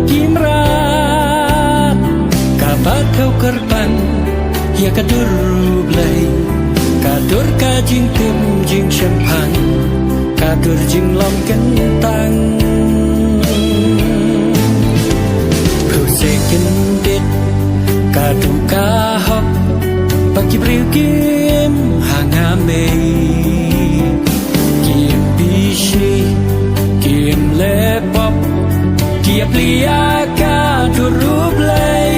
Kimrat kabat kau kerban ya kadur blay kadur ka jing kum jing sempan kadur jing lom kentang Kusekin dit kadu kahok bagi briu kim hangame kim bishi kim lepop tiap lia kadur rublay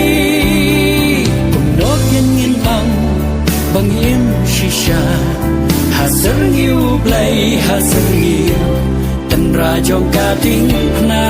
kumnok yen ngin bang im shisha haser ngiu blay haser ngiu tan rajong kating na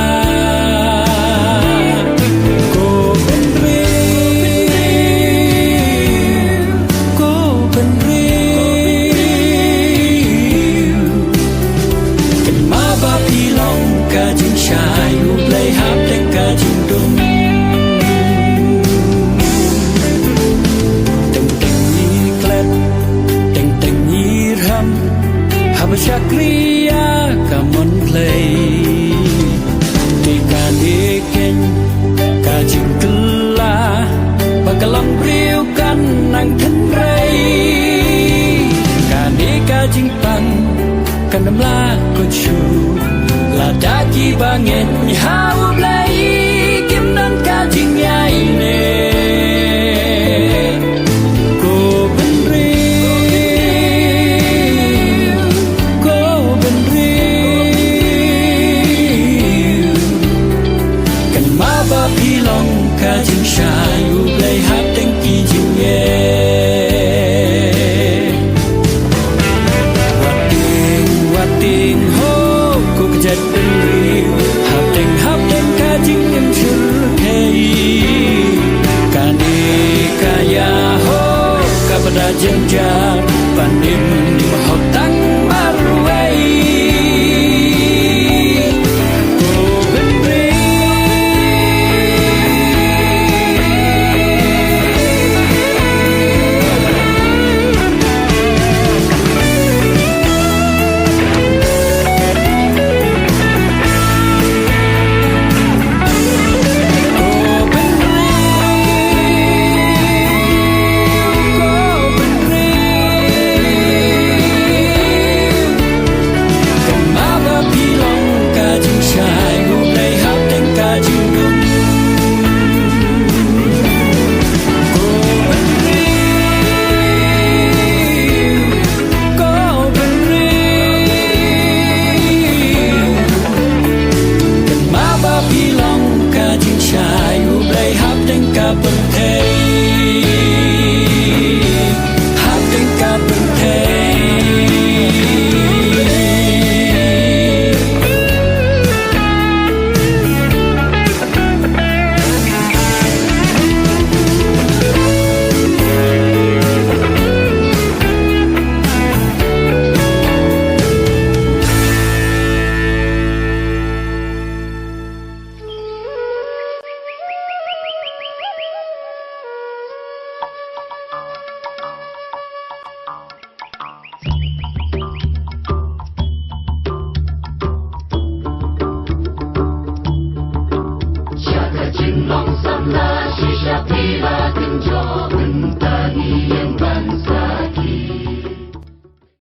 Syakria kamon play Tika diken kajing kela Bakalang priukan nang kenray Kani kajing pan Kanamla kucu Ladaki bangin hau play Kim dan kajing yaine Kajing shayu play hap teng kijing ye Wating ho ku kejat riu hap teng kajing em chur kei Kani kaya ho kapada jenjar panim mahot tang marway Long sam la shisha pila kinjo, unta ni